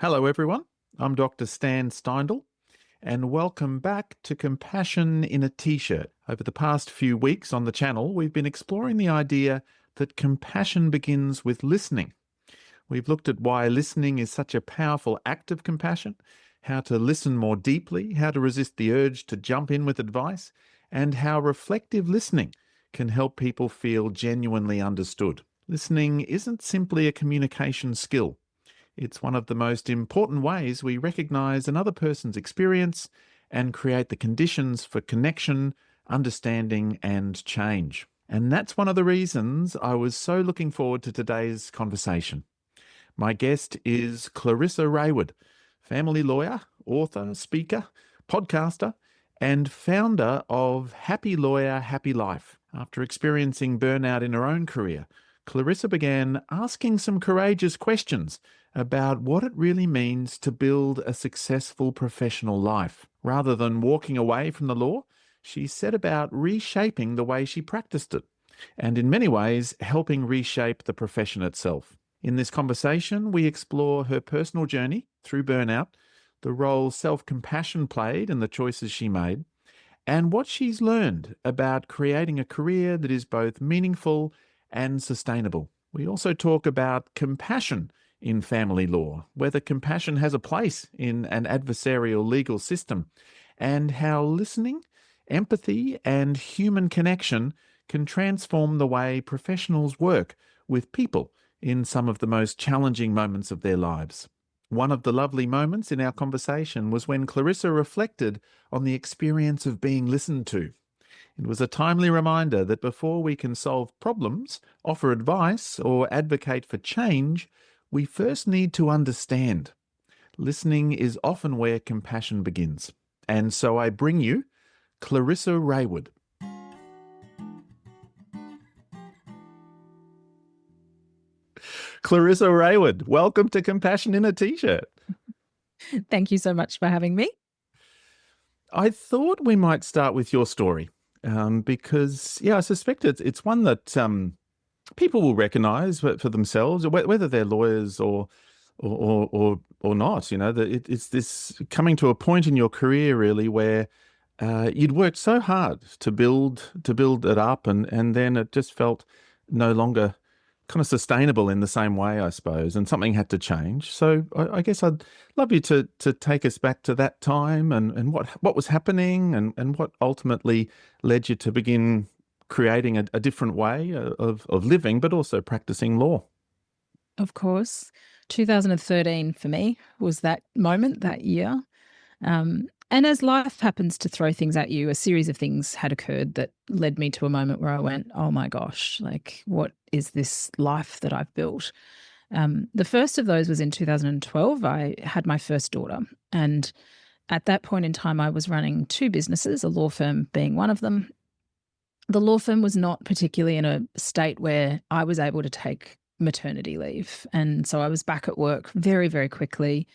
Hello, everyone. I'm Dr. Stan Steindl, and welcome back to Compassion in a T-shirt. Over the past few weeks on the channel, we've been exploring the idea that compassion begins with listening. We've looked at why listening is such a powerful act of compassion, how to listen more deeply, how to resist the urge to jump in with advice, and how reflective listening can help people feel genuinely understood. Listening isn't simply a communication skill. It's one of the most important ways we recognize another person's experience and create the conditions for connection, understanding, and change. And that's one of the reasons I was so looking forward to today's conversation. My guest is Clarissa Rayward, family lawyer, author, speaker, podcaster, and founder of Happy Lawyer, Happy Life. After experiencing burnout in her own career, Clarissa began asking some courageous questions about what it really means to build a successful professional life. Rather than walking away from the law, she set about reshaping the way she practiced it, and in many ways, helping reshape the profession itself. In this conversation, we explore her personal journey through burnout, the role self-compassion played in the choices she made, and what she's learned about creating a career that is both meaningful and sustainable. We also talk about compassion in family law, whether compassion has a place in an adversarial legal system, and how listening, empathy, and human connection can transform the way professionals work with people in some of the most challenging moments of their lives. One of the lovely moments in our conversation was when Clarissa reflected on the experience of being listened to. It was a timely reminder that before we can solve problems, offer advice, or advocate for change, we first need to understand. Listening is often where compassion begins. And so I bring you Clarissa Rayward. Clarissa Rayward, welcome to Compassion in a T-shirt. Thank you so much for having me. I thought we might start with your story because, I suspect it's one that people will recognise for themselves, whether they're lawyers or not. You know, that it's this coming to a point in your career really where you'd worked so hard to build it up, and then it just felt no longer kind of sustainable in the same way, I suppose, and something had to change. So I guess I'd love you to take us back to that time and what was happening and what ultimately led you to begin creating a different way of living, but also practicing law. Of course, 2013 for me was that moment, that year. And as life happens to throw things at you, a series of things had occurred that led me to a moment where I went, oh my gosh, like what is this life that I've built? The first of those was in 2012. I had my first daughter. And at that point in time, I was running two businesses, a law firm being one of them. The law firm was not particularly in a state where I was able to take maternity leave. And so I was back at work very, very quickly,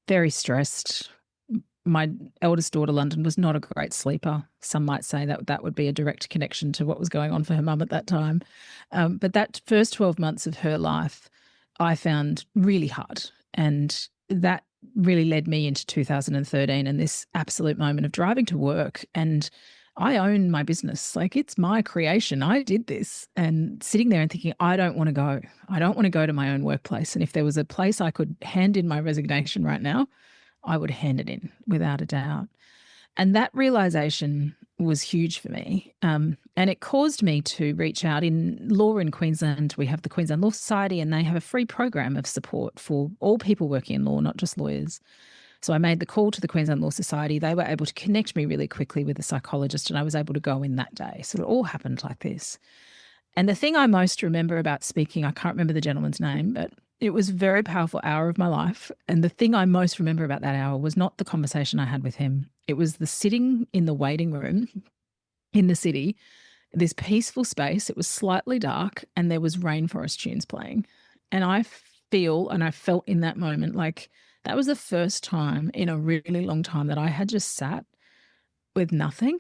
very stressed. My eldest daughter, London, was not a great sleeper. Some might say that would be a direct connection to what was going on for her mum at that time. But that first 12 months of her life, I found really hard. And that really led me into 2013 and this absolute moment of driving to work. And I own my business. Like, it's my creation. I did this, and sitting there and thinking, I don't want to go. I don't want to go to my own workplace. And if there was a place I could hand in my resignation right now, I would hand it in without a doubt. And that realization was huge for me. And it caused me to reach out. In law in Queensland, we have the Queensland Law Society, and they have a free program of support for all people working in law, not just lawyers. So I made the call to the Queensland Law Society. They were able to connect me really quickly with a psychologist, and I was able to go in that day. So it all happened like this. And the thing I most remember about speaking, I can't remember the gentleman's name, but it was a very powerful hour of my life. And the thing I most remember about that hour was not the conversation I had with him. It was the sitting in the waiting room in the city, this peaceful space. It was slightly dark and there was rainforest tunes playing. And I felt in that moment like that was the first time in a really long time that I had just sat with nothing,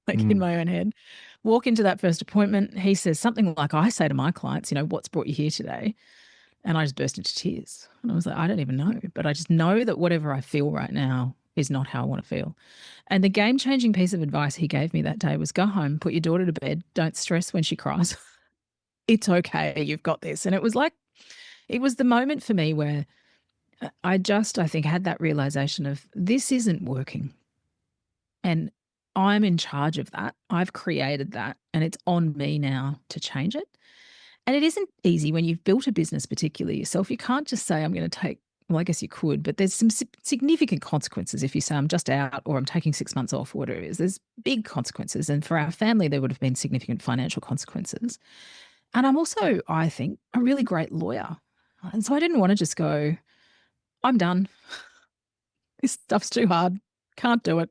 like in my own head. Walk into that first appointment, he says something like I say to my clients, you know, what's brought you here today? And I just burst into tears. And I was like, I don't even know, but I just know that whatever I feel right now is not how I want to feel. And the game-changing piece of advice he gave me that day was go home, put your daughter to bed, don't stress when she cries. It's okay, you've got this. And it was like, it was the moment for me where I think, had that realization of this isn't working. And I'm in charge of that. I've created that, and it's on me now to change it. And it isn't easy when you've built a business, particularly yourself. You can't just say, I'm going to take, well, I guess you could, but there's some significant consequences if you say I'm just out or I'm taking 6 months off or whatever it is. There's big consequences. And for our family, there would have been significant financial consequences. And I'm also, I think, a really great lawyer. And so I didn't want to just go, I'm done. This stuff's too hard. Can't do it.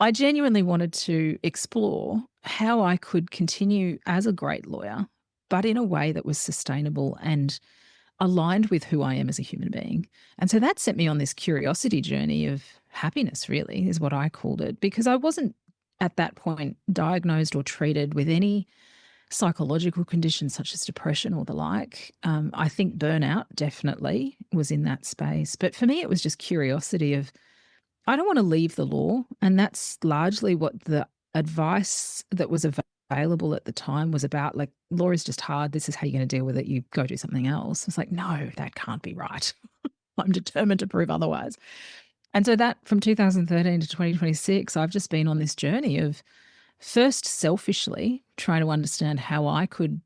I genuinely wanted to explore how I could continue as a great lawyer, but in a way that was sustainable and aligned with who I am as a human being. And so that set me on this curiosity journey of happiness, really, is what I called it, because I wasn't at that point diagnosed or treated with any psychological conditions such as depression or the like. I think burnout definitely was in that space. But for me, it was just curiosity of, I don't want to leave the law. And that's largely what the advice that was available at the time was about. Like, law is just hard. This is how you're going to deal with it. You go do something else. It's like, no, that can't be right. I'm determined to prove otherwise. And so that from 2013 to 2026, I've just been on this journey of first selfishly trying to understand how I could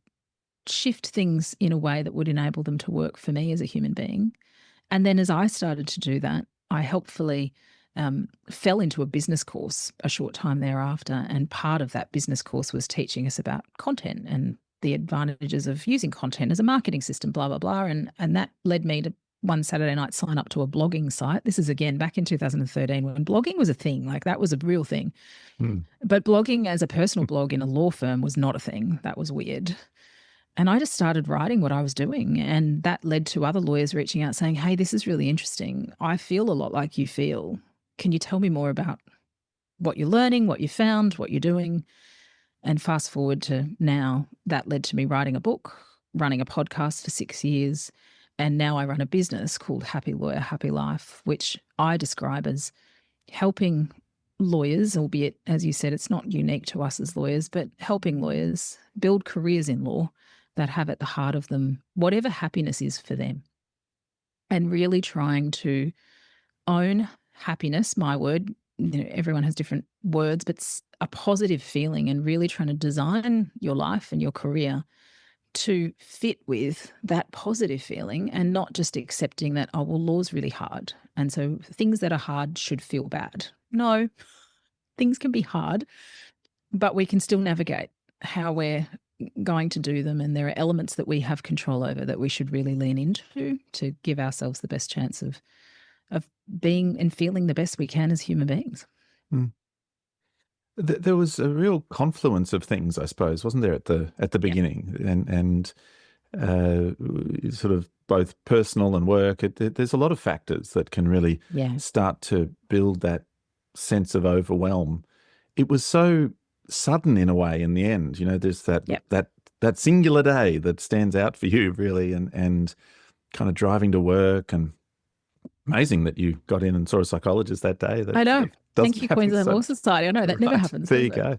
shift things in a way that would enable them to work for me as a human being. And then as I started to do that, I helpfully fell into a business course a short time thereafter. And part of that business course was teaching us about content and the advantages of using content as a marketing system, blah, blah, blah. And that led me to one Saturday night sign up to a blogging site. This is, again, back in 2013 when blogging was a thing. Like, that was a real thing. But blogging as a personal blog in a law firm was not a thing. That was weird. And I just started writing what I was doing. And that led to other lawyers reaching out saying, hey, this is really interesting. I feel a lot like you feel. Can you tell me more about what you're learning, what you found, what you're doing? And fast forward to now, that led to me writing a book, running a podcast for 6 years. And now I run a business called Happy Lawyer, Happy Life, which I describe as helping lawyers, albeit, as you said, it's not unique to us as lawyers, but helping lawyers build careers in law that have at the heart of them whatever happiness is for them. And really trying to own happiness, my word, everyone has different words, but it's a positive feeling, and really trying to design your life and your career to fit with that positive feeling, and not just accepting that, oh, well, law's really hard, and so things that are hard should feel bad. No, things can be hard, but we can still navigate how we're going to do them, and there are elements that we have control over that we should really lean into to give ourselves the best chance of being and feeling the best we can as human beings. There was a real confluence of things, I suppose, wasn't there, at the beginning, and sort of both personal and work. There's a lot of factors that can really start to build that sense of overwhelm. It was so sudden in a way in the end. There's that singular day that stands out for you, really, and kind of driving to work. And amazing that you got in and saw a psychologist that day. I know. Thank you, Queensland Law Society. I know that never happens. There you go.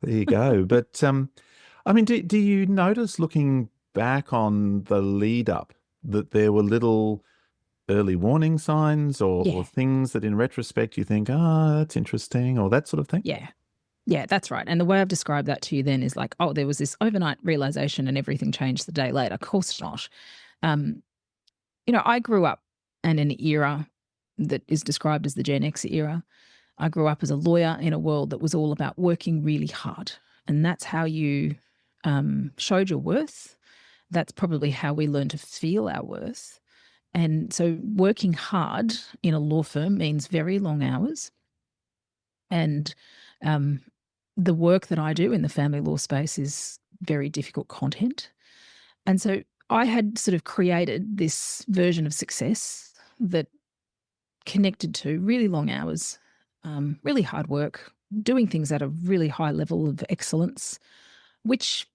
There you go. But I mean, do you notice, looking back on the lead up, that there were little early warning signs or things that in retrospect you think, that's interesting, or that sort of thing? Yeah, that's right. And the way I've described that to you then is like, oh, there was this overnight realization and everything changed the day later. Of course not. I grew up in an era that is described as the Gen X era. I grew up as a lawyer in a world that was all about working really hard. And that's how you showed your worth. That's probably how we learn to feel our worth. And so working hard in a law firm means very long hours. And the work that I do in the family law space is very difficult content. And so I had sort of created this version of success that connected to really long hours, really hard work, doing things at a really high level of excellence, which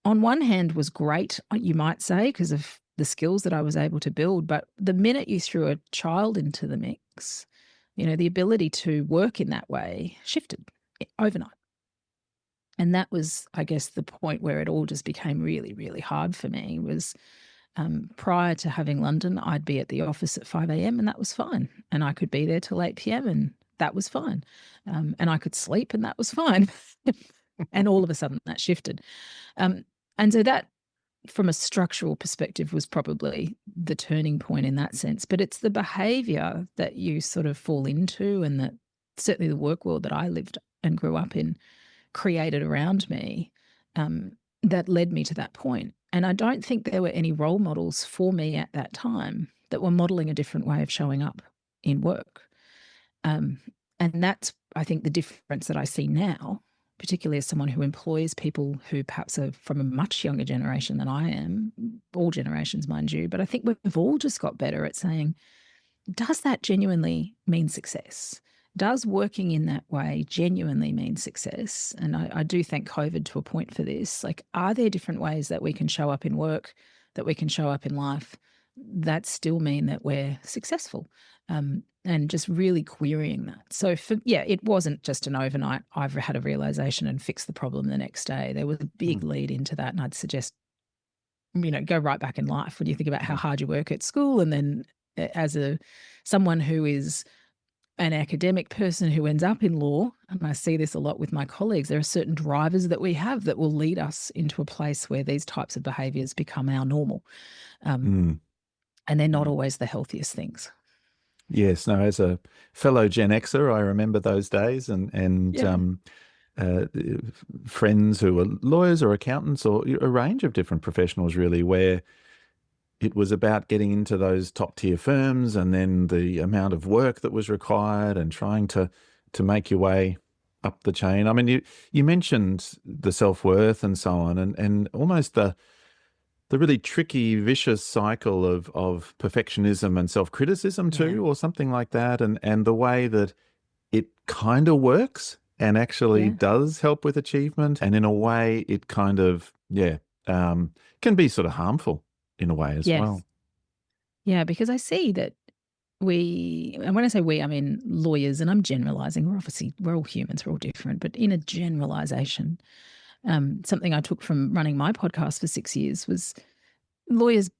on one hand was great, you might say, because of the skills that I was able to build. But the minute you threw a child into the mix, the ability to work in that way shifted overnight. And that was, I guess, the point where it all just became really, really hard for me was prior to having London, I'd be at the office at 5 a.m. and that was fine. And I could be there till 8 p.m. and that was fine. And I could sleep and that was fine. And all of a sudden that shifted. And so that, from a structural perspective, was probably the turning point in that sense. But it's the behavior that you sort of fall into, and that certainly the work world that I lived and grew up in created around me, that led me to that point. And I don't think there were any role models for me at that time that were modeling a different way of showing up in work. And that's, I think, the difference that I see now, particularly as someone who employs people who perhaps are from a much younger generation than I am, all generations, mind you. But I think we've all just got better at saying, does that genuinely mean success? Does working in that way genuinely mean success? And I do thank COVID to a point for this. Like, are there different ways that we can show up in work, that we can show up in life, that still mean that we're successful? And just really querying that. So it wasn't just an overnight, I've had a realization and fixed the problem the next day. There was a big lead into that. And I'd suggest, go right back in life when you think about how hard you work at school. And then as someone who is an academic person who ends up in law, and I see this a lot with my colleagues, there are certain drivers that we have that will lead us into a place where these types of behaviors become our normal. And they're not always the healthiest things. Yes, no, as a fellow Gen Xer, I remember those days, and friends who were lawyers or accountants or a range of different professionals, really, where it was about getting into those top tier firms, and then the amount of work that was required and trying to make your way up the chain. I mean, you mentioned the self-worth and so on, and almost the really tricky, vicious cycle of perfectionism and self-criticism too, or something like that, and the way that it kind of works and actually does help with achievement, and in a way it kind of can be sort of harmful in a way as well. Yeah, because I see that and when I say we, I mean lawyers, and I'm generalizing. We're all humans, we're all different, but in a generalization, something I took from running my podcast for 6 years was lawyers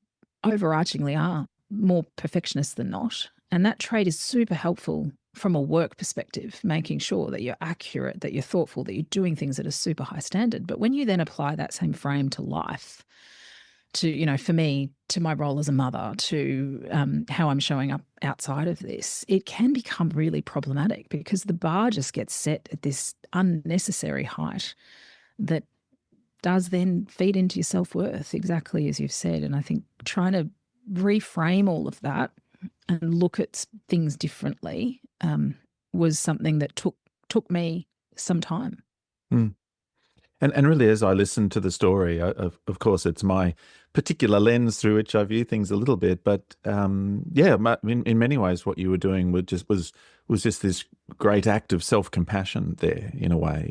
overarchingly are more perfectionists than not. And that trait is super helpful from a work perspective, making sure that you're accurate, that you're thoughtful, that you're doing things at a super high standard. But when you then apply that same frame to life, to, for me, to my role as a mother, to how I'm showing up outside of this, it can become really problematic because the bar just gets set at this unnecessary height that does then feed into your self-worth, exactly as you've said. And I think trying to reframe all of that and look at things differently was something that took me some time. And really, as I listened to the story, of course, it's my particular lens through which I view things a little bit. But in many ways, what you were doing was just this great act of self-compassion there. In a way,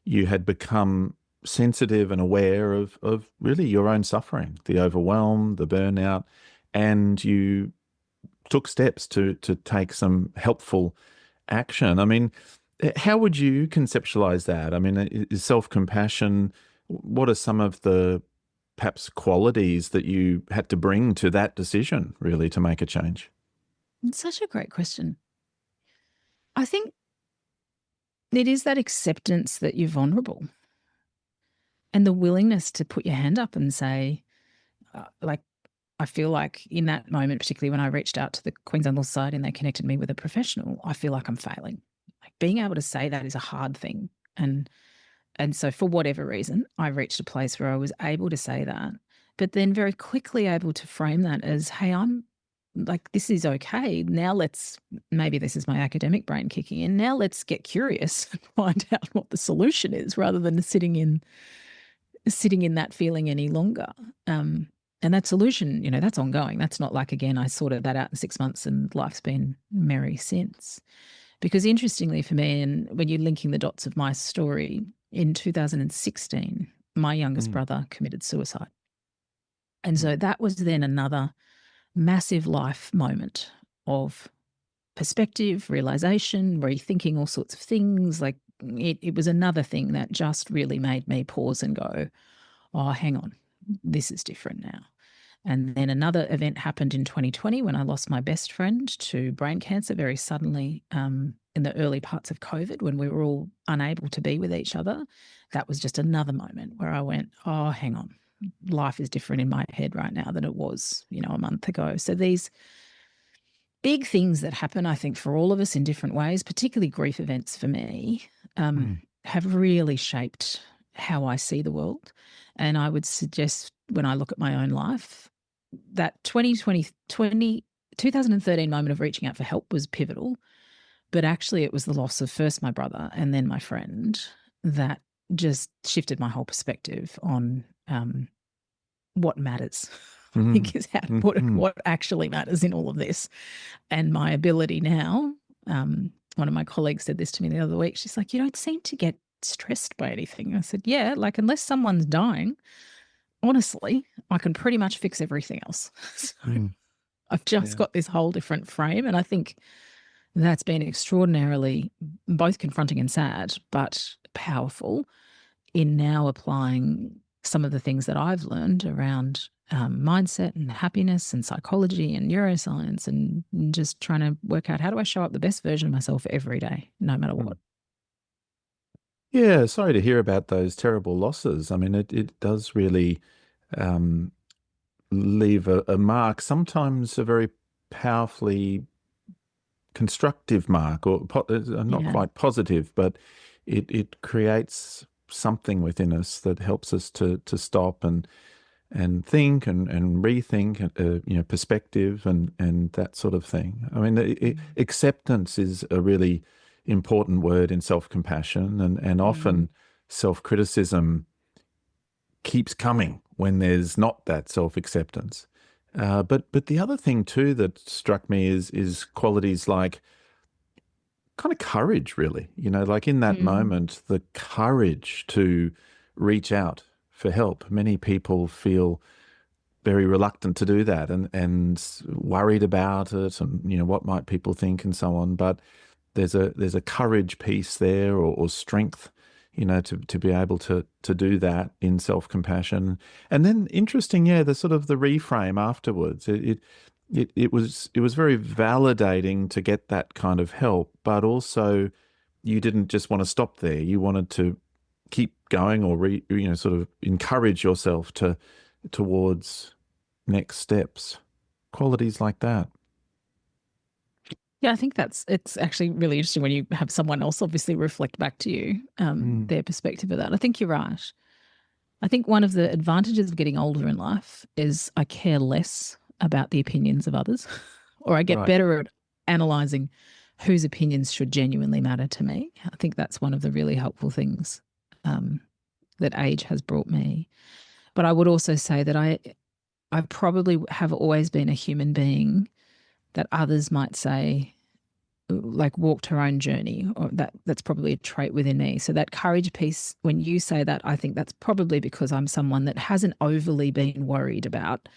you had become sensitive and aware of really your own suffering, the overwhelm, the burnout, and you took steps to take some helpful action. I mean, how would you conceptualize that? I mean, is self-compassion, what are some of the perhaps qualities that you had to bring to that decision really to make a change? It's such a great question. I think it is that acceptance that you're vulnerable and the willingness to put your hand up and say, I feel like in that moment, particularly when I reached out to the Queensland Law Society and they connected me with a professional, I feel like I'm failing. Like, being able to say that is a hard thing. And so for whatever reason, I reached a place where I was able to say that, but then very quickly able to frame that as, hey, I'm like, this is okay. Now maybe this is my academic brain kicking in. Now let's get curious and find out what the solution is, rather than sitting in that feeling any longer. And that solution, that's ongoing. That's not like, again, I sorted that out in 6 months and life's been merry since. Because interestingly for me, and when you're linking the dots of my story, in 2016, my youngest brother committed suicide. And so that was then another massive life moment of perspective, realization, rethinking all sorts of things. Like it was another thing that just really made me pause and go, oh, hang on, this is different now. And then another event happened in 2020 when I lost my best friend to brain cancer very suddenly, in the early parts of COVID, when we were all unable to be with each other. That was just another moment where I went, oh, hang on, life is different in my head right now than it was, a month ago. So these big things that happen, I think, for all of us in different ways, particularly grief events for me, have really shaped how I see the world. And I would suggest, when I look at my own life, that 2013 moment of reaching out for help was pivotal. But actually, it was the loss of first my brother and then my friend that just shifted my whole perspective on what matters. I think is how to put it, what actually matters in all of this. And my ability now, one of my colleagues said this to me the other week. She's like, you don't seem to get stressed by anything. I said, yeah, like unless someone's dying, honestly, I can pretty much fix everything else. So I've just got this whole different frame. And I think that's been extraordinarily both confronting and sad, but powerful in now applying some of the things that I've learned around mindset and happiness and psychology and neuroscience, and just trying to work out, how do I show up the best version of myself every day, no matter what. Yeah, sorry to hear about those terrible losses. I mean, it does really leave a mark, sometimes a very powerfully constructive mark, or not quite positive, but it creates something within us that helps us to stop and think and rethink, perspective and that sort of thing. I mean, acceptance is a really important word in self-compassion, and often self-criticism keeps coming when there's not that self-acceptance. But the other thing too that struck me is qualities like kind of courage, really. Like in that moment, the courage to reach out for help. Many people feel very reluctant to do that and worried about it, and what might people think and so on. But there's a courage piece there, or strength, to be able to do that in self-compassion. And then interesting, the sort of the reframe afterwards. It was very validating to get that kind of help, but also you didn't just want to stop there. You wanted to keep going, or sort of encourage yourself towards next steps. Qualities like that. Yeah, I think it's actually really interesting when you have someone else obviously reflect back to you their perspective of that. I think you're right. I think one of the advantages of getting older in life is I care less about the opinions of others, or I get better at analysing whose opinions should genuinely matter to me. I think that's one of the really helpful things that age has brought me. But I would also say that I probably have always been a human being that others might say, like, walked her own journey, or that's probably a trait within me. So that courage piece, when you say that, I think that's probably because I'm someone that hasn't overly been worried about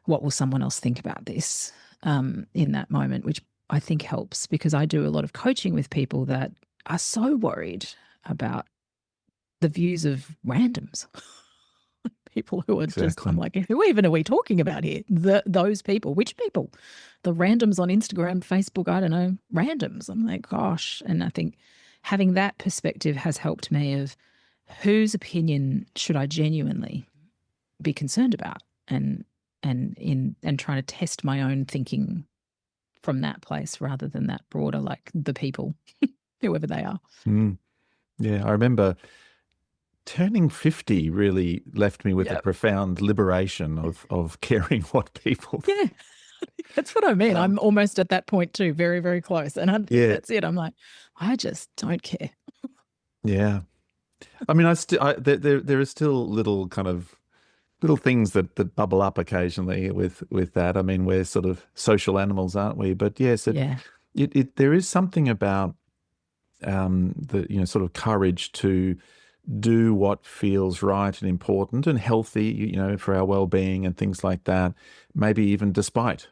what will someone else think about this in that moment, which I think helps, because I do a lot of coaching with people that are so worried about the views of randoms. People who are just, I'm like, who even are we talking about here? Those people. Which people? The randoms on Instagram, Facebook, I don't know, randoms. I'm like, gosh. And I think having that perspective has helped me of whose opinion should I genuinely be concerned about, and trying to test my own thinking from that place rather than that broader, like the people, whoever they are. Yeah, I remember turning 50 really left me with a profound liberation of caring what people think. Yeah, that's what I mean. I'm almost at that point too, very, very close. And I think that's it. I'm like, I just don't care. Yeah. I mean, there are still little things that bubble up occasionally with that. I mean, we're sort of social animals, aren't we? But yes, there is something about the sort of courage to do what feels right and important and healthy, for our well-being and things like that, maybe even despite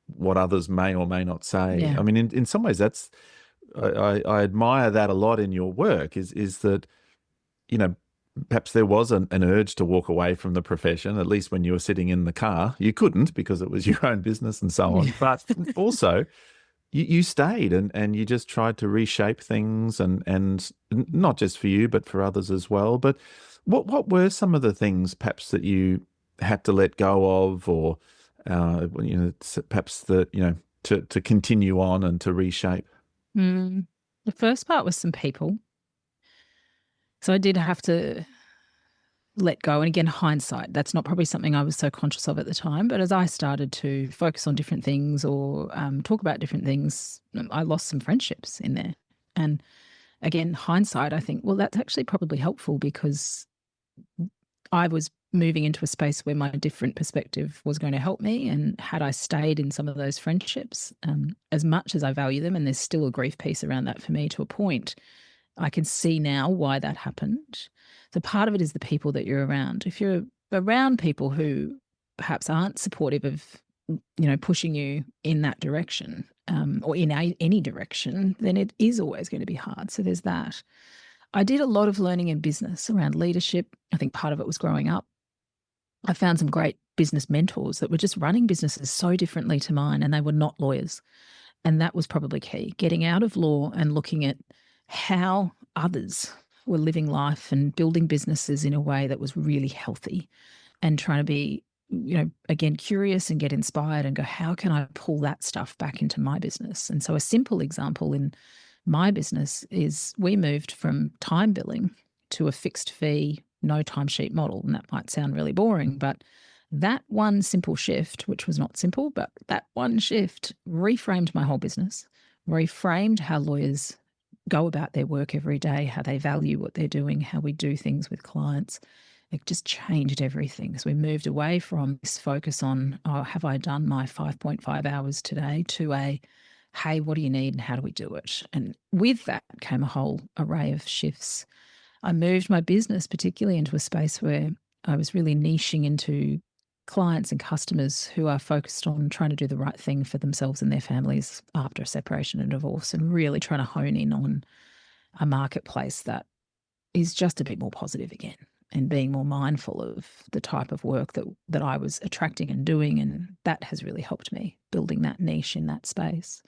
what others may or may not say. Yeah. I mean, in some ways, I admire that a lot in your work. Is that you know perhaps there was an urge to walk away from the profession, at least when you were sitting in the car. You couldn't because it was your own business and so on. But also, you stayed and you just tried to reshape things and not just for you, but for others as well. But what were some of the things perhaps that you had to let go of, or perhaps that to continue on and to reshape? Mm. The first part was some people. So I did have to let go. And again, hindsight, that's not probably something I was so conscious of at the time. But as I started to focus on different things or talk about different things, I lost some friendships in there. And again, hindsight, I think, well, that's actually probably helpful because I was moving into a space where my different perspective was going to help me. And had I stayed in some of those friendships, as much as I value them, and there's still a grief piece around that for me to a point, I can see now why that happened. So part of it is the people that you're around. If you're around people who perhaps aren't supportive of, pushing you in that direction, or in any direction, then it is always going to be hard. So there's that. I did a lot of learning in business around leadership. I think part of it was growing up. I found some great business mentors that were just running businesses so differently to mine, and they were not lawyers. And that was probably key, getting out of law and looking at how others were living life and building businesses in a way that was really healthy, and trying to be, again, curious and get inspired and go, how can I pull that stuff back into my business? And so a simple example in my business is we moved from time billing to a fixed fee, no timesheet model. And that might sound really boring, but that one simple shift, which was not simple, but that one shift reframed my whole business, reframed how lawyers go about their work every day, how they value what they're doing, how we do things with clients. It just changed everything. So we moved away from this focus on, oh, have I done my 5.5 hours today, to a, hey, what do you need and how do we do it? And with that came a whole array of shifts. I moved my business particularly into a space where I was really niching into clients and customers who are focused on trying to do the right thing for themselves and their families after a separation and divorce, and really trying to hone in on a marketplace that is just a bit more positive again, and being more mindful of the type of work that I was attracting and doing. And that has really helped me building that niche in that space.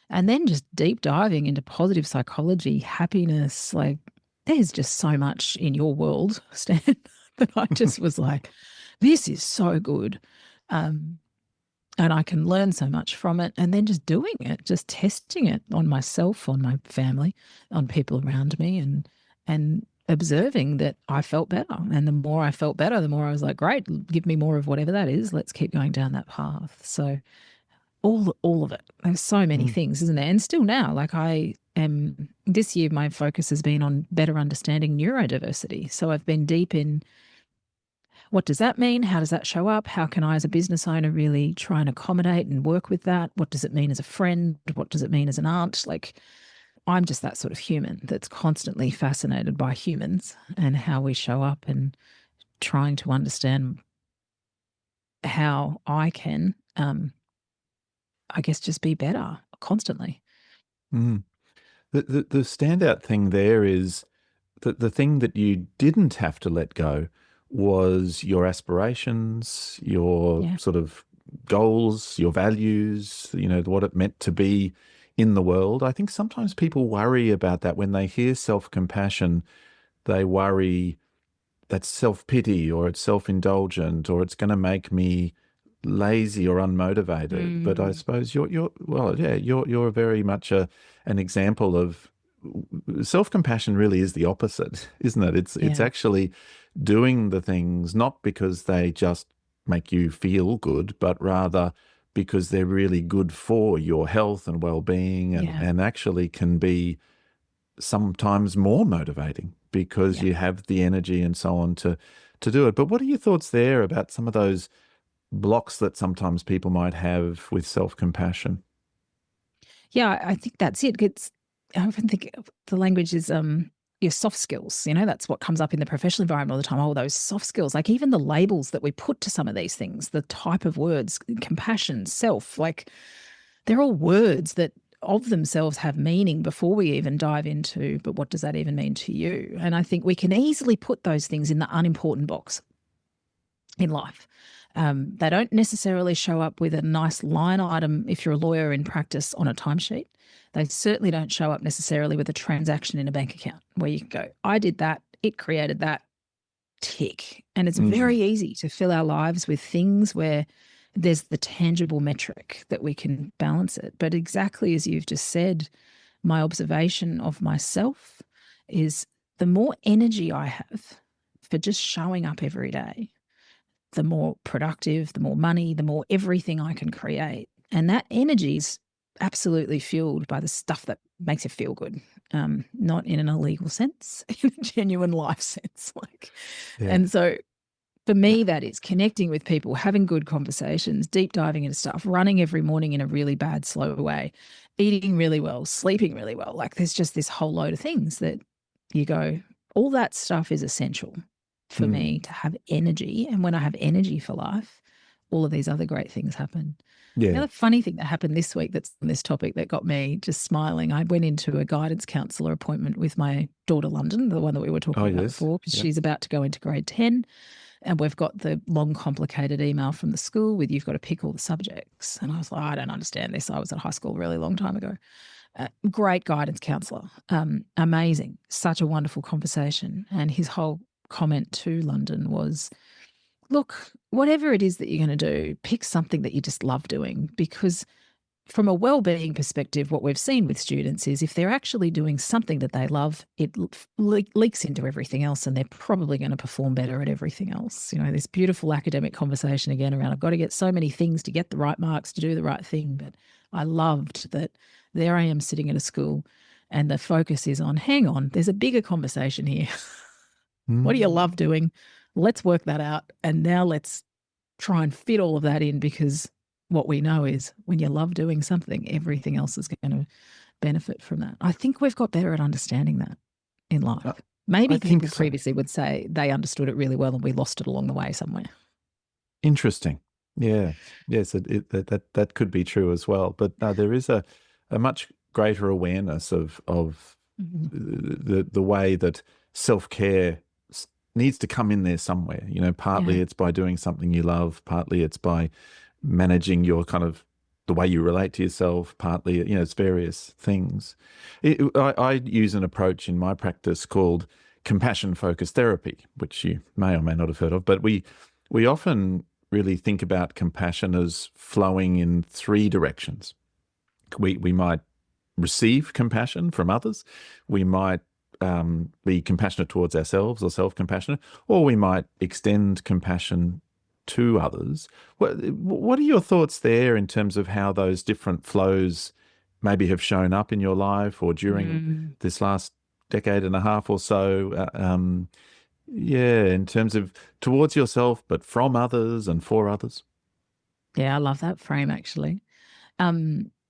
And then just deep diving into positive psychology, happiness, like there's just so much in your world, Stan, that I just was like, this is so good. And I can learn so much from it. And then just doing it, just testing it on myself, on my family, on people around me, and observing that I felt better. And the more I felt better, the more I was like, great, give me more of whatever that is. Let's keep going down that path. So all of it. There's so many things, isn't there? And still now, like this year, my focus has been on better understanding neurodiversity. So I've been deep in, what does that mean? How does that show up? How can I, as a business owner, really try and accommodate and work with that? What does it mean as a friend? What does it mean as an aunt? Like, I'm just that sort of human that's constantly fascinated by humans and how we show up, and trying to understand how I can, I guess, just be better constantly. Mm. The standout thing there is that the thing that you didn't have to let go was your aspirations, your Yeah. sort of goals, your values, what it meant to be in the world. I think sometimes people worry about that when they hear self-compassion. They worry that's self-pity, or it's self-indulgent, or it's going to make me lazy or unmotivated. But I suppose you're well, yeah, you're very much an example of self-compassion. Really is the opposite, isn't it? It's Yeah. actually doing the things not because they just make you feel good, but rather because they're really good for your health and well-being, Yeah. and actually can be sometimes more motivating because Yeah. you have the energy and so on to do it. But what are your thoughts there about some of those blocks that sometimes people might have with self-compassion? Yeah, I think that's it. I often think the language is your soft skills. That's what comes up in the professional environment all the time. Oh, those soft skills, like even the labels that we put to some of these things, the type of words, compassion, self, like they're all words that of themselves have meaning before we even dive into, but what does that even mean to you? And I think we can easily put those things in the unimportant box in life. They don't necessarily show up with a nice line item if you're a lawyer in practice on a timesheet. They certainly don't show up necessarily with a transaction in a bank account where you can go, I did that, it created that, tick. And it's very easy to fill our lives with things where there's the tangible metric that we can balance it. But exactly as you've just said, my observation of myself is the more energy I have for just showing up every day, the more productive, the more money, the more everything I can create. And that energy is absolutely fueled by the stuff that makes you feel good, not in an illegal sense, in a genuine life sense. And so for me, that is connecting with people, having good conversations, deep diving into stuff, running every morning in a really bad, slow way, eating really well, sleeping really well. Like there's just this whole load of things that you go, all that stuff is essential for me to have energy. And when I have energy for life, all of these other great things happen. The other funny thing that happened this week that's on this topic that got me just smiling, I went into a guidance counsellor appointment with my daughter London, the one that we were talking about before, because she's about to go into grade 10. And we've got the long, complicated email from the school with you've got to pick all the subjects. And I was like, I don't understand this. I was at high school a really long time ago. Great guidance counsellor, amazing, such a wonderful conversation. And his whole comment to London was, look, whatever it is that you're going to do, pick something that you just love doing, because from a wellbeing perspective, what we've seen with students is if they're actually doing something that they love, it leaks into everything else and they're probably going to perform better at everything else. This beautiful academic conversation again around I've got to get so many things to get the right marks to do the right thing. But I loved that there I am sitting at a school and the focus is on, hang on, there's a bigger conversation here. What do you love doing? Let's work that out. And now let's try and fit all of that in, because what we know is when you love doing something, everything else is going to benefit from that. I think we've got better at understanding that in life. Maybe people previously would say they understood it really well and we lost it along the way somewhere. Interesting. Yeah. Yes, that could be true as well. But there is a much greater awareness of the way that self-care needs to come in there somewhere. Partly it's by doing something you love, partly it's by managing your kind of the way you relate to yourself, partly, it's various things. I use an approach in my practice called compassion-focused therapy, which you may or may not have heard of, but we often really think about compassion as flowing in three directions. We might receive compassion from others, we might be compassionate towards ourselves or self-compassionate, or we might extend compassion to others. What are your thoughts there in terms of how those different flows maybe have shown up in your life or during this last decade and a half or so? In terms of towards yourself, but from others and for others. Yeah, I love that frame actually.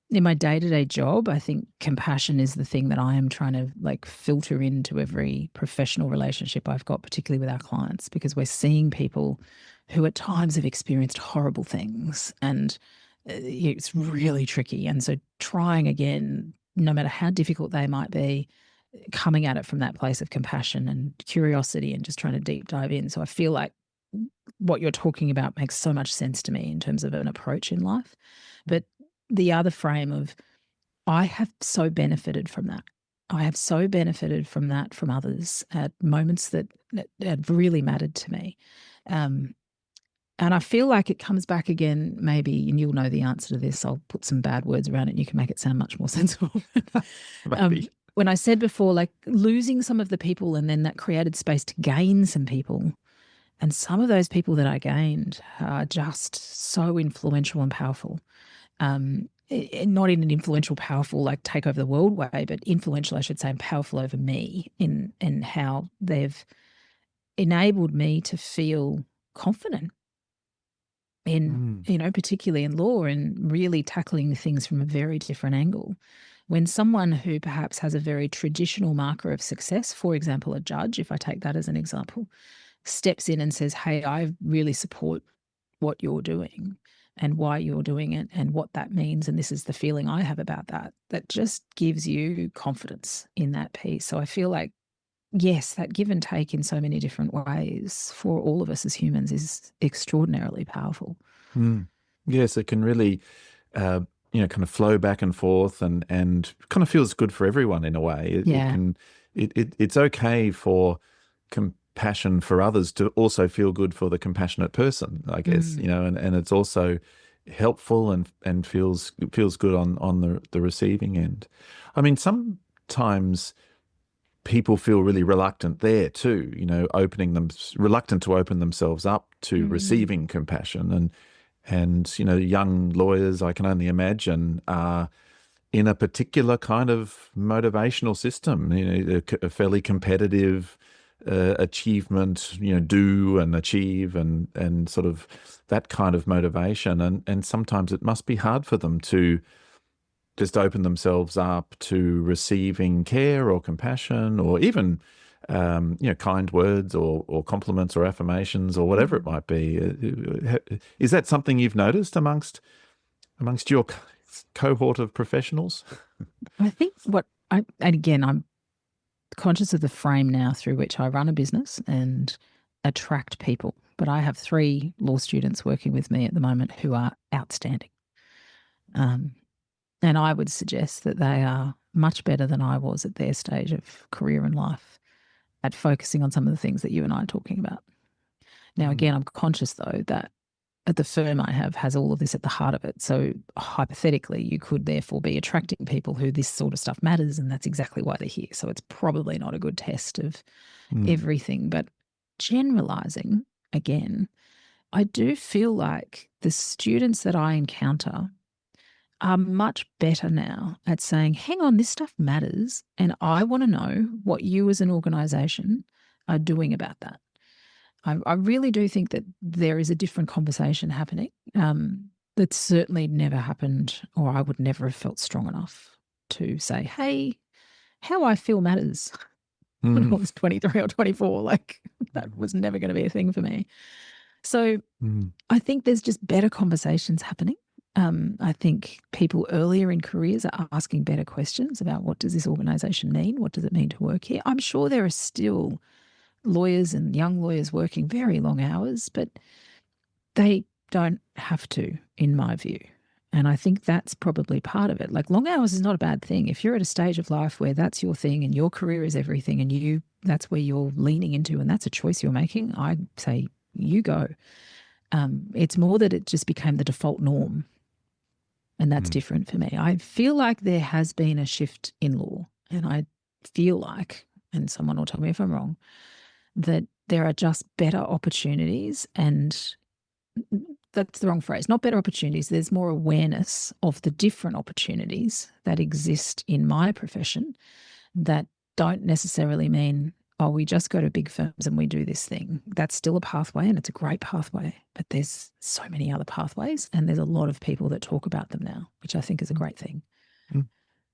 In my day-to-day job, I think compassion is the thing that I am trying to filter into every professional relationship I've got, particularly with our clients, because we're seeing people who at times have experienced horrible things and it's really tricky. And so trying again, no matter how difficult they might be, coming at it from that place of compassion and curiosity and just trying to deep dive in. So I feel like what you're talking about makes so much sense to me in terms of an approach in life. But the other frame of I have so benefited from that. I have so benefited from that from others at moments that have really mattered to me. And I feel like it comes back again, maybe, and you'll know the answer to this. I'll put some bad words around it and you can make it sound much more sensible. When I said before, losing some of the people and then that created space to gain some people. And some of those people that I gained are just so influential and powerful. Not in an influential, powerful, take over the world way, but influential, I should say, and powerful over me in how they've enabled me to feel confident in, particularly in law and really tackling things from a very different angle. When someone who perhaps has a very traditional marker of success, for example, a judge, if I take that as an example, steps in and says, hey, I really support what you're doing and why you're doing it and what that means. And this is the feeling I have about that. That just gives you confidence in that piece. So I feel like, yes, that give and take in so many different ways for all of us as humans is extraordinarily powerful. Mm. Yes, it can really, uh, kind of flow back and forth, and kind of feels good for everyone in a way. It Yeah. can, it's okay for compassion for others to also feel good for the compassionate person, I guess, Mm. and it's also helpful and feels good on the receiving end. I mean, sometimes people feel really reluctant there too, reluctant to open themselves up to Mm. receiving compassion. And young lawyers, I can only imagine, are in a particular kind of motivational system, a fairly competitive achievement, do and achieve and sort of that kind of motivation. And sometimes it must be hard for them to just open themselves up to receiving care or compassion or even kind words or compliments or affirmations or whatever it Mm. might be. Is that something you've noticed amongst your cohort of professionals? I think and again, I'm conscious of the frame now through which I run a business and attract people. But I have 3 law students working with me at the moment who are outstanding. Um, and I would suggest that they are much better than I was at their stage of career and life at focusing on some of the things that you and I are talking about. Now, Mm, again, I'm conscious though that at the firm I have has all of this at the heart of it. So hypothetically, you could therefore be attracting people who this sort of stuff matters, and that's exactly why they're here. So it's probably not a good test of mm, everything. But generalizing, again, I do feel like the students that I encounter are much better now at saying, hang on, this stuff matters. And I want to know what you as an organization are doing about that. I really do think that there is a different conversation happening that certainly never happened, or I would never have felt strong enough to say, hey, how I feel matters when I mm, was 23 or 24. Like that was never going to be a thing for me. So mm, I think there's just better conversations happening. I think people earlier in careers are asking better questions about what does this organization mean? What does it mean to work here? I'm sure there are still lawyers and young lawyers working very long hours, but they don't have to, in my view. And I think that's probably part of it. Like long hours is not a bad thing. If you're at a stage of life where that's your thing and your career is everything and that's where you're leaning into and that's a choice you're making, I'd say you go. It's more that it just became the default norm. And that's mm, different for me. I feel like there has been a shift in law. And I feel like, and someone will tell me if I'm wrong, that there are just better opportunities and that's the wrong phrase, not better opportunities. There's more awareness of the different opportunities that exist in my profession that don't necessarily mean, oh, we just go to big firms and we do this thing. That's still a pathway and it's a great pathway, but there's so many other pathways and there's a lot of people that talk about them now, which I think is a mm, great thing. mm.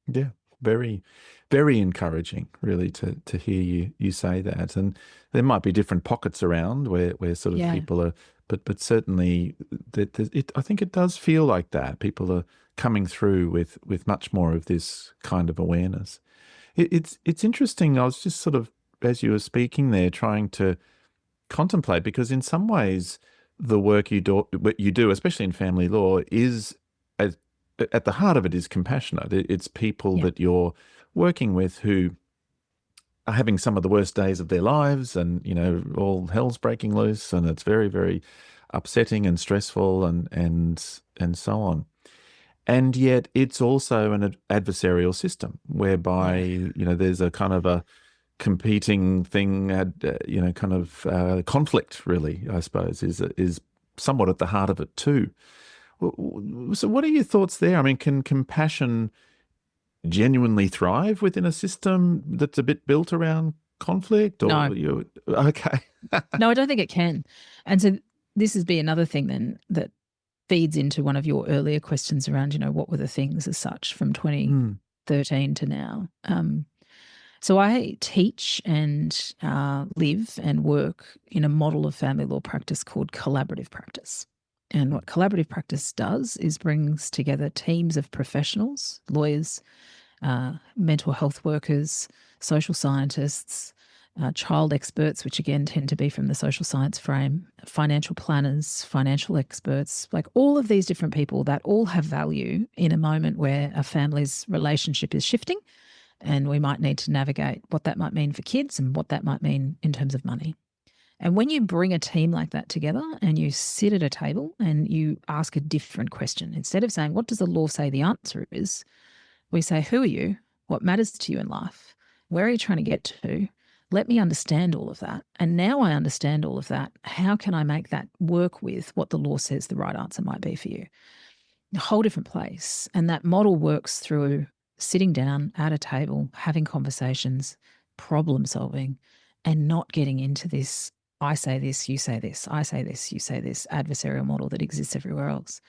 Yeah, very, very encouraging, really, to hear you say that. And there might be different pockets around where sort of Yeah. people are, but certainly I think it does feel like that. People are coming through with much more of this kind of awareness. It's interesting. I was just sort of, as you were speaking there, trying to contemplate, because in some ways the what you do, especially in family law, is as, at the heart of it is compassionate. It's people Yeah. that you're working with who are having some of the worst days of their lives, and all hell's breaking loose, and it's very, very upsetting and stressful, and so on. And yet it's also an adversarial system whereby Yeah. there's a kind of a competing thing, kind of conflict, really, I suppose, is somewhat at the heart of it too. So, what are your thoughts there? I mean, can compassion genuinely thrive within a system that's a bit built around conflict, No, or you? Okay. no, I don't think it can. And so this would be another thing then that feeds into one of your earlier questions around, what were the things as such from Hmm. 13 to now. So I teach and live and work in a model of family law practice called collaborative practice. And what collaborative practice does is brings together teams of professionals, lawyers, mental health workers, social scientists, child experts, which again tend to be from the social science frame, financial planners, financial experts, like all of these different people that all have value in a moment where a family's relationship is shifting, and we might need to navigate what that might mean for kids and what that might mean in terms of money. And when you bring a team like that together and you sit at a table and you ask a different question, instead of saying, what does the law say the answer is? We say, who are you? What matters to you in life? Where are you trying to get to? Let me understand all of that. And now I understand all of that. How can I make that work with what the law says the right answer might be for you? A whole different place. And that model works through sitting down at a table, having conversations, problem solving, and not getting into this I say this, you say this, I say this, you say this adversarial model that exists everywhere else.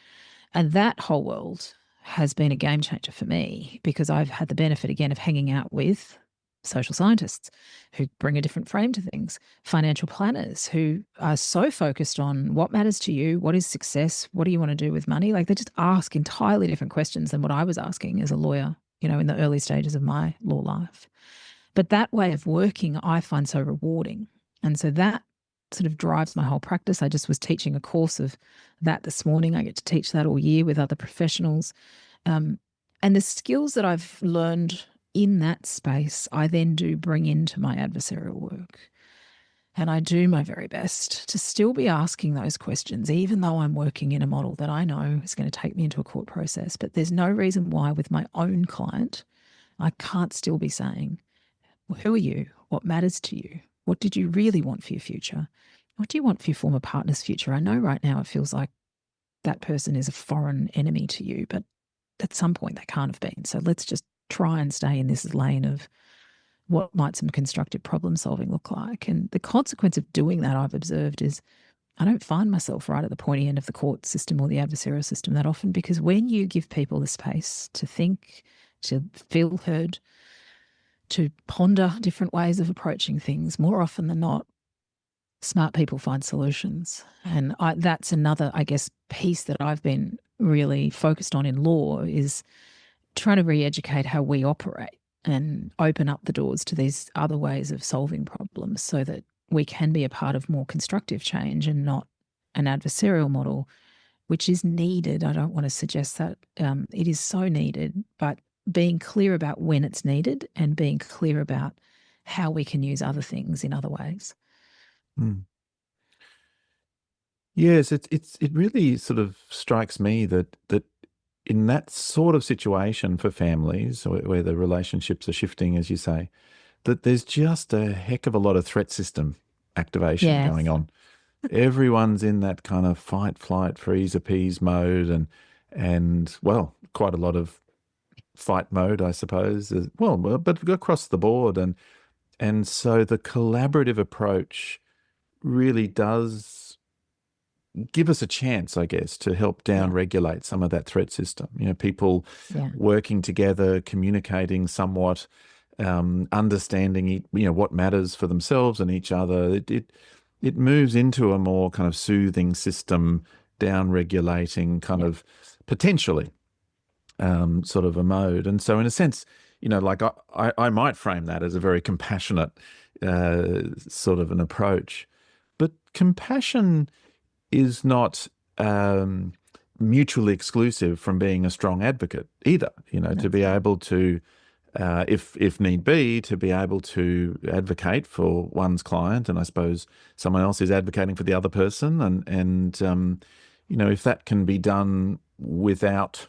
And that whole world has been a game changer for me because I've had the benefit again of hanging out with social scientists who bring a different frame to things, financial planners who are so focused on what matters to you, what is success, what do you want to do with money? Like they just ask entirely different questions than what I was asking as a lawyer, in the early stages of my law life. But that way of working I find so rewarding. And so that sort of drives my whole practice. I just was teaching a course of that this morning. I get to teach that all year with other professionals. And the skills that I've learned in that space, I then do bring into my adversarial work. And I do my very best to still be asking those questions, even though I'm working in a model that I know is going to take me into a court process. But there's no reason why with my own client, I can't still be saying, well, who are you? What matters to you? What did you really want for your future? What do you want for your former partner's future? I know right now it feels like that person is a foreign enemy to you, but at some point they can't have been. So let's just try and stay in this lane of what might some constructive problem solving look like. And the consequence of doing that, I've observed, is I don't find myself right at the pointy end of the court system or the adversarial system that often, because when you give people the space to think, to feel heard, to ponder different ways of approaching things, more often than not, smart people find solutions. And that's another, I guess, piece that I've been really focused on in law is trying to re-educate how we operate and open up the doors to these other ways of solving problems so that we can be a part of more constructive change and not an adversarial model, which is needed. I don't want to suggest that it is so needed, but being clear about when it's needed and being clear about how we can use other things in other ways. Mm. Yes, it really sort of strikes me that in that sort of situation for families where the relationships are shifting, as you say, that there's just a heck of a lot of threat system activation Yes. going on. Everyone's in that kind of fight, flight, freeze, appease mode, and well, quite a lot of fight mode, I suppose. Well, but across the board, and so the collaborative approach really does give us a chance, I guess, to help down Yeah. regulate some of that threat system. People Yeah. working together, communicating somewhat, understanding, what matters for themselves and each other. It moves into a more kind of soothing system, down regulating kind Yeah. of potentially sort of a mode. And so in a sense, like I might frame that as a very compassionate sort of an approach. But compassion is not mutually exclusive from being a strong advocate either. To That's be right. able to, if need be, to be able to advocate for one's client, and I suppose someone else is advocating for the other person, and if that can be done without,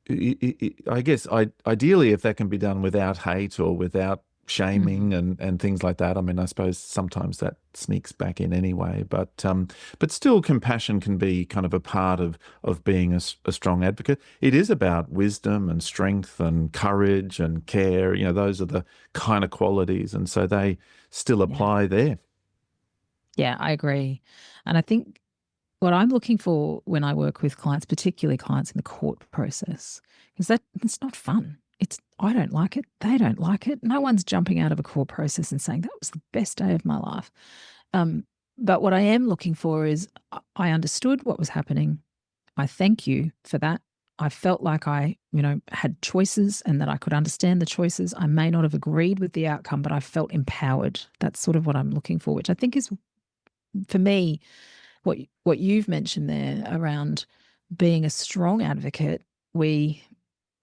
I guess, ideally, if that can be done without hate or without shaming Mm-hmm. and things like that. I mean, I suppose sometimes that sneaks back in anyway, but still, compassion can be kind of a part of being a strong advocate. It is about wisdom and strength and courage and care. Those are the kind of qualities, and so they still Yeah. apply there. Yeah, I agree. And I think what I'm looking for when I work with clients, particularly clients in the court process, is that it's not fun. I don't like it. They don't like it. No one's jumping out of a court process and saying that was the best day of my life. But what I am looking for is I understood what was happening. I thank you for that. I felt like I, had choices and that I could understand the choices. I may not have agreed with the outcome, but I felt empowered. That's sort of what I'm looking for, which I think is, for me, what you've mentioned there around being a strong advocate. We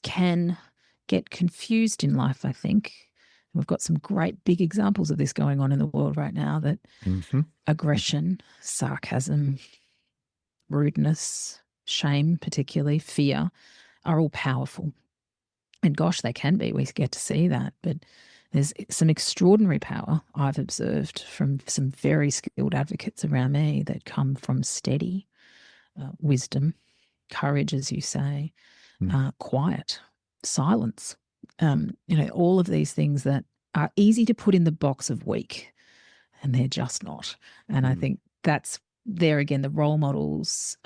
can get confused in life, I think. We've got some great big examples of this going on in the world right now, that aggression, sarcasm, rudeness, shame, particularly fear, are all powerful. And gosh, they can be. We get to see that. But there's some extraordinary power I've observed from some very skilled advocates around me that come from steady wisdom, courage, as you say, quiet, silence. All of these things that are easy to put in the box of weak, and they're just not. And I think that's there again, the role models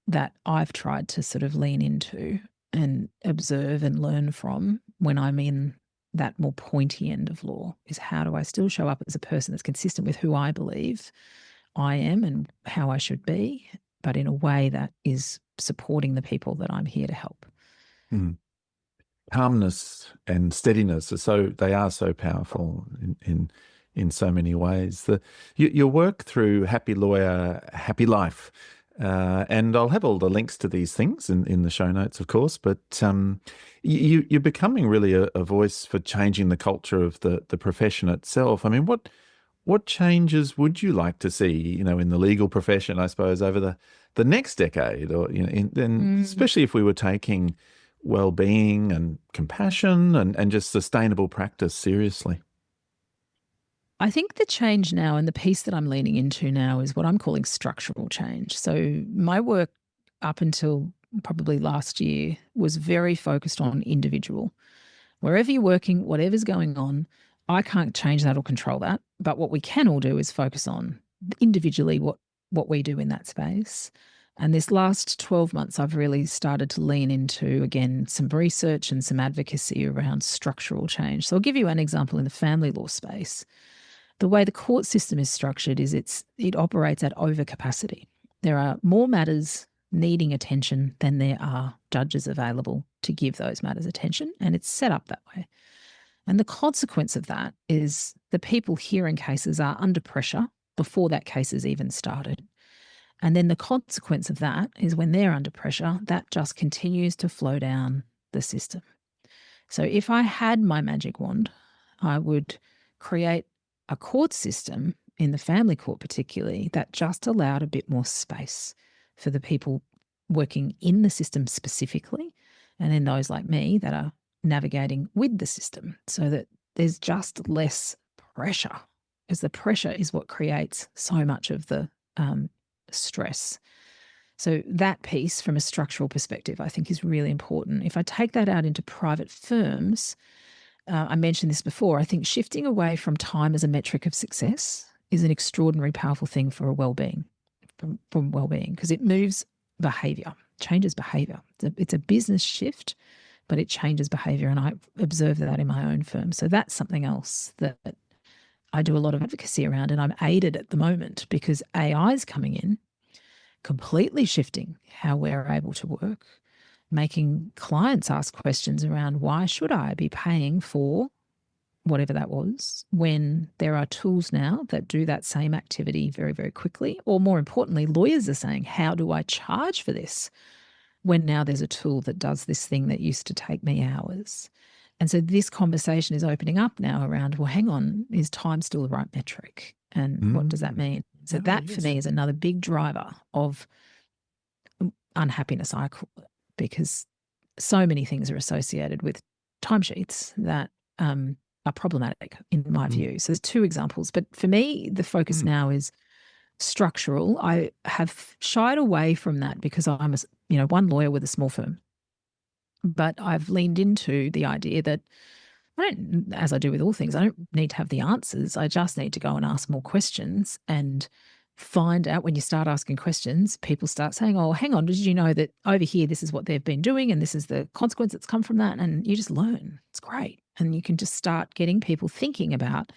that I've tried to sort of lean into and observe and learn from when I'm in that more pointy end of law is, how do I still show up as a person that's consistent with who I believe I am and how I should be, but in a way that is supporting the people that I'm here to help. Calmness and steadiness they are so powerful in so many ways. Your work through Happy Lawyer, Happy Life, and I'll have all the links to these things in the show notes, of course. But you're becoming really a voice for changing the culture of the profession itself. I mean, what changes would you like to see, in the legal profession, I suppose, over the next decade, or especially if we were taking wellbeing and compassion and just sustainable practice seriously? I think the change now, and the piece that I'm leaning into now, is what I'm calling structural change. So my work up until probably last year was very focused on individual. Wherever you're working, whatever's going on, I can't change that or control that. But what we can all do is focus on individually what we do in that space. And this last 12 months, I've really started to lean into, again, some research and some advocacy around structural change. So I'll give you an example in the family law space. The way the court system is structured is it operates at overcapacity. There are more matters needing attention than there are judges available to give those matters attention, and it's set up that way. And the consequence of that is the people hearing cases are under pressure before that case is even started. And then the consequence of that is when they're under pressure, that just continues to flow down the system. So if I had my magic wand, I would create a court system, in the family court particularly, that just allowed a bit more space for the people working in the system specifically, and then those like me that are navigating with the system, so that there's just less pressure, because the pressure is what creates so much of the stress. So that piece from a structural perspective, I think, is really important. If I take that out into private firms, I mentioned this before, I think shifting away from time as a metric of success is an extraordinarily powerful thing for a wellbeing, from wellbeing, because it moves behavior, changes behavior. It's a business shift, but it changes behavior, and I observe that in my own firm. So that's something else that I do a lot of advocacy around, and I'm aided at the moment because AI is coming in, completely shifting how we're able to work, making clients ask questions around, why should I be paying for whatever that was, when there are tools now that do that same activity very, very quickly? Or more importantly, lawyers are saying, how do I charge for this when now there's a tool that does this thing that used to take me hours? And so this conversation is opening up now around, well, hang on, is time still the right metric? And what does that mean? So that for me is another big driver of unhappiness, I call it, because so many things are associated with timesheets that are problematic in my view. So there's two examples. But for me, the focus now is structural. I have shied away from that because I'm one lawyer with a small firm. But I've leaned into the idea that I don't, as I do with all things, I don't need to have the answers. I just need to go and ask more questions and find out when you start asking questions, people start saying, oh, hang on, did you know that over here, this is what they've been doing and this is the consequence that's come from that? And you just learn. It's great. And you can just start getting people thinking about,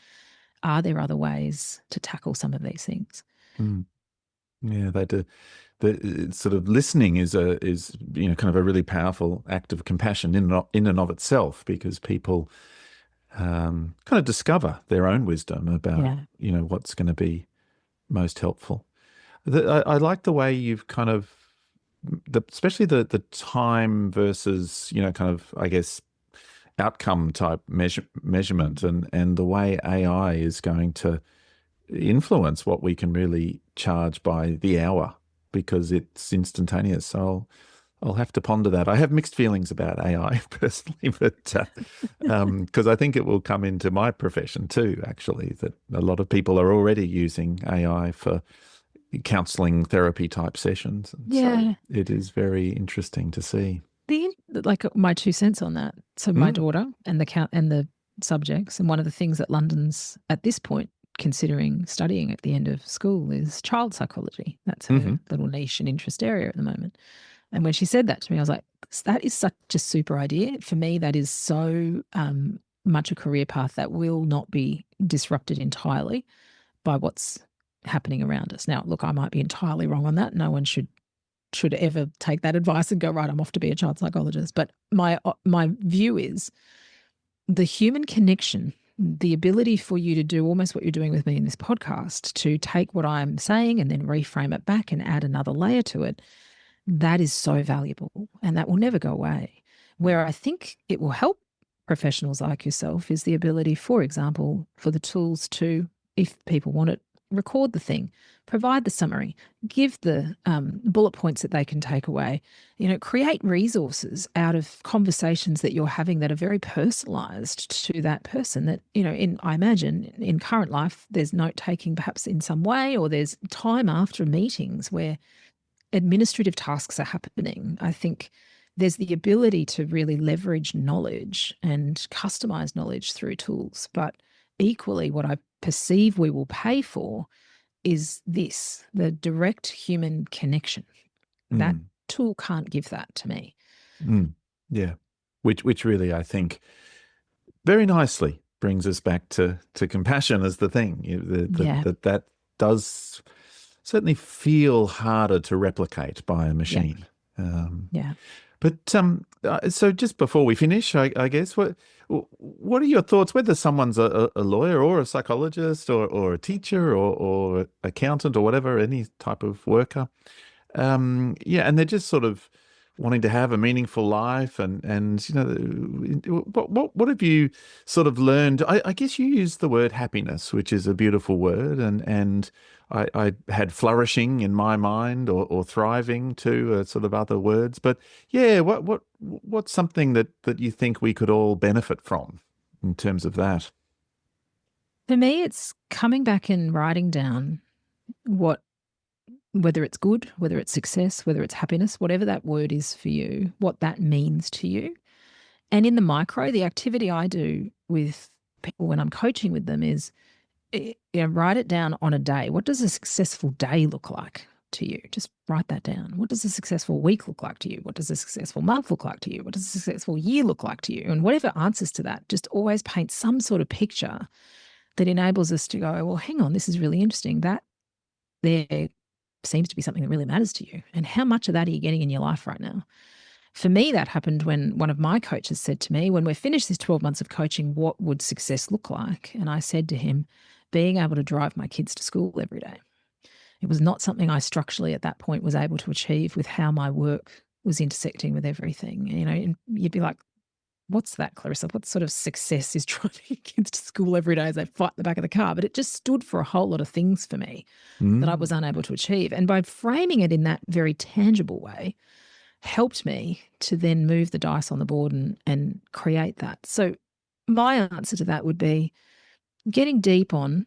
are there other ways to tackle some of these things? Mm. Yeah, they do. The sort of listening is kind of a really powerful act of compassion in and of itself, because people kind of discover their own wisdom about Yeah. what's going to be most helpful. I like the way you've kind of especially the time versus kind of, I guess, outcome type measurement, and the way AI is going to influence what we can really charge by the hour, because it's instantaneous. So I'll have to ponder that. I have mixed feelings about AI personally, but because I think it will come into my profession too, actually, that a lot of people are already using AI for counseling therapy type sessions. And so Yeah. it is very interesting to see. My 2 cents on that. So my Mm. daughter and the subjects, and one of the things that London's at this point considering studying at the end of school is child psychology. That's Hmm. her little niche and interest area at the moment. And when she said that to me, I was like, that is such a super idea. For me, that is so much a career path that will not be disrupted entirely by what's happening around us. Now, look, I might be entirely wrong on that. No one should ever take that advice and go, right, I'm off to be a child psychologist. But my view is the human connection, the ability for you to do almost what you're doing with me in this podcast, to take what I'm saying and then reframe it back and add another layer to it, that is so valuable, and that will never go away. Where I think it will help professionals like yourself is the ability, for example, for the tools to, if people want it, record the thing, provide the summary, give the bullet points that they can take away, create resources out of conversations that you're having that are very personalized to that person. That, I imagine in current life, there's note taking perhaps in some way, or there's time after meetings where administrative tasks are happening. I think there's the ability to really leverage knowledge and customize knowledge through tools. But equally, what I perceive we will pay for is the direct human connection. That Mm. tool can't give that to me. Mm. Yeah. Which really, I think, very nicely brings us back to compassion as the thing. Yeah. That does certainly feel harder to replicate by a Yeah. machine. Um, Yeah. but so just before we finish, I guess, what are your thoughts, whether someone's a lawyer or a psychologist or a teacher or accountant or whatever, any type of worker? Yeah, and they're just sort of wanting to have a meaningful life, and what have you sort of learned? I guess you used the word happiness, which is a beautiful word, and I had flourishing in my mind, or thriving too, sort of other words. But yeah, what's something that you think we could all benefit from in terms of that? For me, it's coming back and writing down whether it's good, whether it's success, whether it's happiness, whatever that word is for you, what that means to you. And in the micro, the activity I do with people when I'm coaching with them is, write it down on a day. What does a successful day look like to you? Just write that down. What does a successful week look like to you? What does a successful month look like to you? What does a successful year look like to you? And whatever answers to that, just always paint some sort of picture that enables us to go, well, hang on, this is really interesting. That there seems to be something that really matters to you. And how much of that are you getting in your life right now? For me, that happened when one of my coaches said to me, when we're finished this 12 months of coaching, what would success look like? And I said to him, being able to drive my kids to school every day. It was not something I structurally at that point was able to achieve with how my work was intersecting with everything. And you'd be like, what's that, Clarissa? What sort of success is driving your kids to school every day as they fight in the back of the car? But it just stood for a whole lot of things for me that I was Mm. unable to achieve. And by framing it in that very tangible way, helped me to then move the dice on the board and create that. So my answer to that would be getting deep on,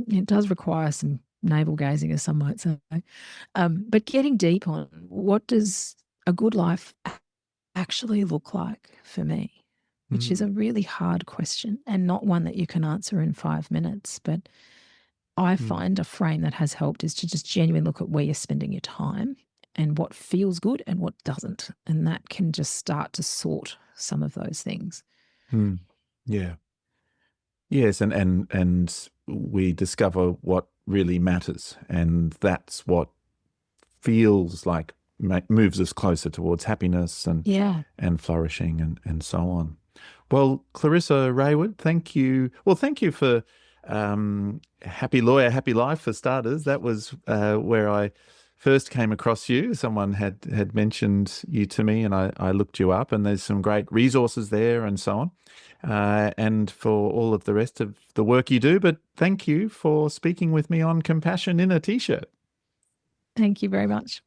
it does require some navel gazing, as some might say, but getting deep on what does a good life actually look like for me, which is a Mm. really hard question and not one that you can answer in 5 minutes. But I Mm. find a frame that has helped is to just genuinely look at where you're spending your time and what feels good and what doesn't. And that can just start to sort some of those things. Mm. Yeah. Yes, and we discover what really matters, and that's what feels like moves us closer towards happiness Yeah. and flourishing and so on. Well, Clarissa Rayward, thank you. Well, thank you for Happy Lawyer, Happy Life for starters. That was where I first came across you. Someone had mentioned you to me, and I looked you up, and there's some great resources there and so on. And for all of the rest of the work you do. But thank you for speaking with me on Compassion in a T-shirt. Thank you very much.